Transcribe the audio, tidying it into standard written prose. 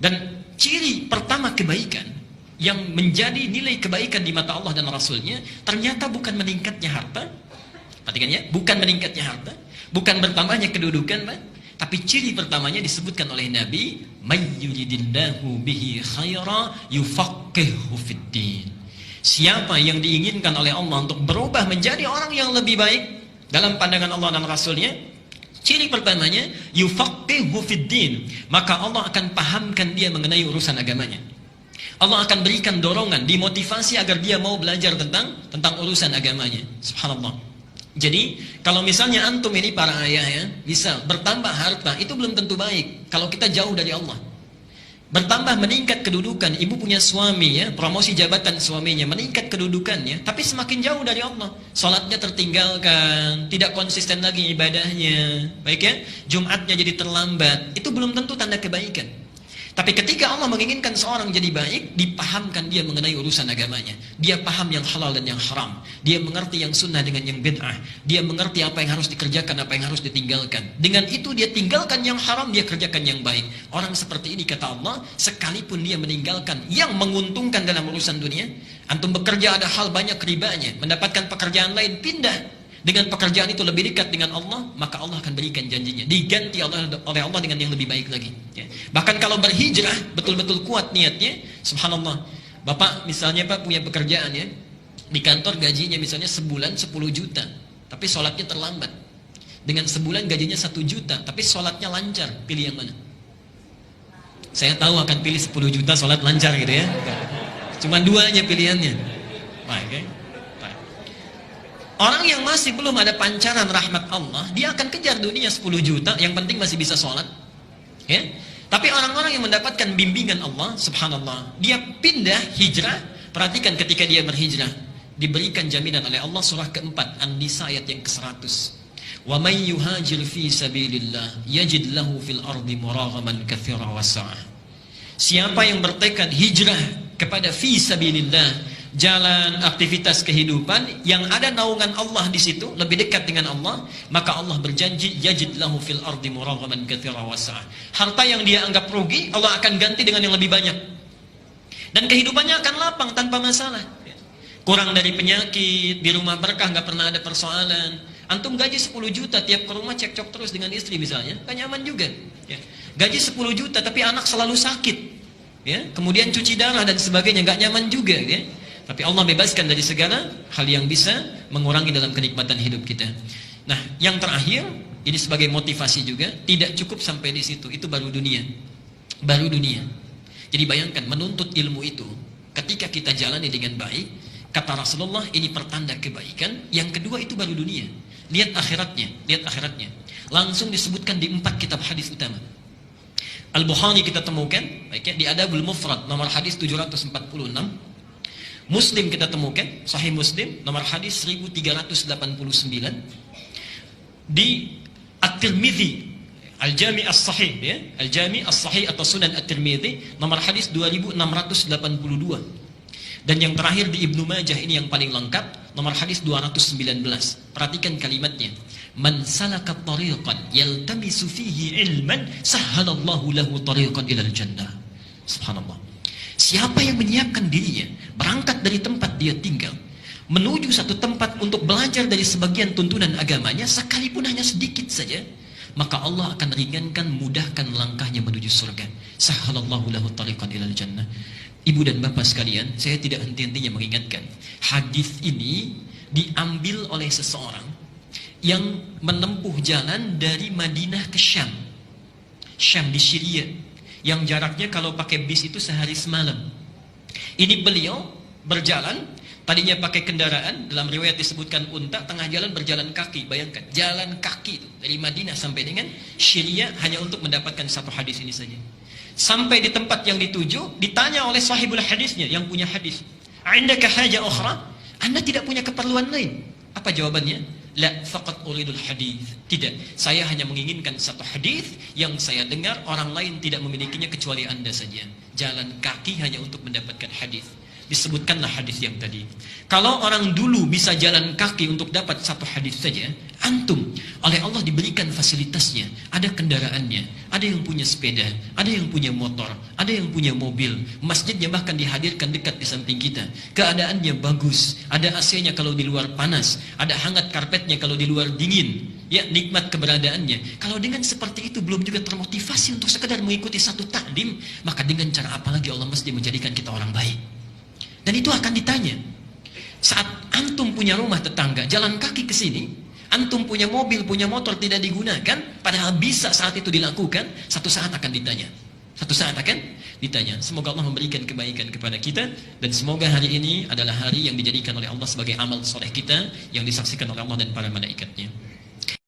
Dan ciri pertama kebaikan yang menjadi nilai kebaikan di mata Allah dan Rasulnya ternyata bukan meningkatnya harta. Perhatikan ya, bukan meningkatnya harta, bukan bertambahnya kedudukan, Pak. Tapi ciri pertamanya disebutkan oleh Nabi, "May yuridillahu bihi khaira yufaqihuhu fiddin." Siapa yang diinginkan oleh Allah untuk berubah menjadi orang yang lebih baik dalam pandangan Allah dan Rasulnya, ciri pertamanya yufaqihuhu fiddin, maka Allah akan pahamkan dia mengenai urusan agamanya. Allah akan berikan dorongan, dimotivasi agar dia mau belajar tentang urusan agamanya. Subhanallah. Jadi, kalau misalnya antum ini para ayah ya, bisa bertambah harta, itu belum tentu baik kalau kita jauh dari Allah. Bertambah meningkat kedudukan, ibu punya suami ya, promosi jabatan suaminya, meningkat kedudukannya, tapi semakin jauh dari Allah. Salatnya tertinggalkan, tidak konsisten lagi ibadahnya, baik ya, Jumatnya jadi terlambat, itu belum tentu tanda kebaikan. Tapi ketika Allah menginginkan seorang jadi baik, dipahamkan dia mengenai urusan agamanya. Dia paham yang halal dan yang haram. Dia mengerti yang sunnah dengan yang bid'ah. Dia mengerti apa yang harus dikerjakan, apa yang harus ditinggalkan. Dengan itu dia tinggalkan yang haram, dia kerjakan yang baik. Orang seperti ini kata Allah, sekalipun dia meninggalkan yang menguntungkan dalam urusan dunia, antum bekerja ada hal banyak ribanya, mendapatkan pekerjaan lain, pindah. Dengan pekerjaan itu lebih dekat dengan Allah, maka Allah akan berikan janjinya. Diganti oleh Allah dengan yang lebih baik lagi. Ya. Bahkan kalau berhijrah, betul-betul kuat niatnya, subhanallah. Bapak misalnya Pak punya pekerjaan ya, di kantor gajinya misalnya sebulan 10 juta, tapi sholatnya terlambat. Dengan sebulan gajinya 1 juta, tapi sholatnya lancar. Pilih yang mana? Saya tahu akan pilih 10 juta sholat lancar gitu ya. Cuma dua aja pilihannya. Baik ya. Orang yang masih belum ada pancaran rahmat Allah, dia akan kejar dunia 10 juta, yang penting masih bisa sholat. Ya? Tapi orang-orang yang mendapatkan bimbingan Allah, subhanallah, dia pindah hijrah. Perhatikan ketika dia berhijrah, diberikan jaminan oleh Allah surah keempat, An-Nisa ayat yang ke-100. Wa may yuhajir fi sabilillah yajid lahu fil ardi muraghaman katsira wasa'ah. Siapa yang bertekad hijrah kepada fi sabilillah, jalan aktivitas kehidupan yang ada naungan Allah di situ, lebih dekat dengan Allah, maka Allah berjanji yajid lahu fil ardi muraghaman katsira wasa'ah. Harta yang dia anggap rugi, Allah akan ganti dengan yang lebih banyak. Dan kehidupannya akan lapang tanpa masalah. Kurang dari penyakit, di rumah berkah nggak pernah ada persoalan. Antum gaji 10 juta, tiap ke rumah cekcok terus dengan istri misalnya, kan nyaman juga. Ya. Gaji 10 juta tapi anak selalu sakit. Ya, kemudian cuci darah dan sebagainya, nggak nyaman juga ya. Tapi Allah bebaskan dari segala hal yang bisa mengurangi dalam kenikmatan hidup kita. Nah, yang terakhir, ini sebagai motivasi juga, tidak cukup sampai di situ, itu baru dunia. Baru dunia. Jadi bayangkan, menuntut ilmu itu, ketika kita jalani dengan baik, kata Rasulullah, ini pertanda kebaikan. Yang kedua itu baru dunia. Lihat akhiratnya, lihat akhiratnya. Langsung disebutkan di 4 kitab hadis utama. Al-Bukhari kita temukan, baik ya, di Adabul Mufrad, nomor hadis 746. Muslim kita temukan, Sahih Muslim, nomor hadis 1389. Di At-Tirmidzi, Al-Jami' As-Sahih ya, Al-Jami' As-Sahih atau Sunan At-Tirmidzi, nomor hadis 2682. Dan yang terakhir di Ibnu Majah, ini yang paling lengkap, nomor hadis 219. Perhatikan kalimatnya. Man salaka tariqan yaltamisu fihi ilman sahhalallahu lahu tariqan ilal jannah. Subhanallah. Siapa yang menyiapkan dirinya, berangkat dari tempat dia tinggal, menuju satu tempat untuk belajar dari sebagian tuntunan agamanya, sekalipun hanya sedikit saja, maka Allah akan ringankan, mudahkan langkahnya menuju surga. Sahhalallahu lahu tariqan ilal jannah. Ibu dan bapak sekalian, saya tidak henti-hentinya mengingatkan, hadis ini diambil oleh seseorang yang menempuh jalan dari Madinah ke Syam. Syam di Syria, yang jaraknya kalau pakai bis itu sehari semalam. Ini beliau berjalan, tadinya pakai kendaraan, dalam riwayat disebutkan unta, tengah jalan berjalan kaki. Bayangkan, jalan kaki itu, dari Madinah sampai dengan Syria hanya untuk mendapatkan satu hadis ini saja. Sampai di tempat yang dituju, ditanya oleh sahibul hadisnya, yang punya hadis, "Indaka haja ukhra?" Anda tidak punya keperluan lain? Apa jawabannya? La faqat uridul hadis. Tidak, saya hanya menginginkan satu hadis yang saya dengar orang lain tidak memilikinya kecuali Anda saja. Jalan kaki hanya untuk mendapatkan hadis. disebutkanlah hadis yang tadi. Kalau orang dulu bisa jalan kaki untuk dapat satu hadis saja, antum oleh Allah diberikan fasilitasnya, ada kendaraannya, ada yang punya sepeda, ada yang punya motor, ada yang punya mobil, masjidnya bahkan dihadirkan dekat di samping kita, keadaannya bagus, ada AC-nya kalau di luar panas, ada hangat karpetnya kalau di luar dingin, ya nikmat keberadaannya. Kalau dengan seperti itu belum juga termotivasi untuk sekedar mengikuti satu takdim, maka dengan cara apa lagi Allah mesti menjadikan kita orang baik? Dan itu akan ditanya. Saat antum punya rumah tetangga, jalan kaki ke sini, antum punya mobil, punya motor tidak digunakan, padahal bisa saat itu dilakukan, satu saat akan ditanya. Satu saat akan ditanya. Semoga Allah memberikan kebaikan kepada kita, dan semoga hari ini adalah hari yang dijadikan oleh Allah sebagai amal soleh kita, yang disaksikan oleh Allah dan para malaikatnya.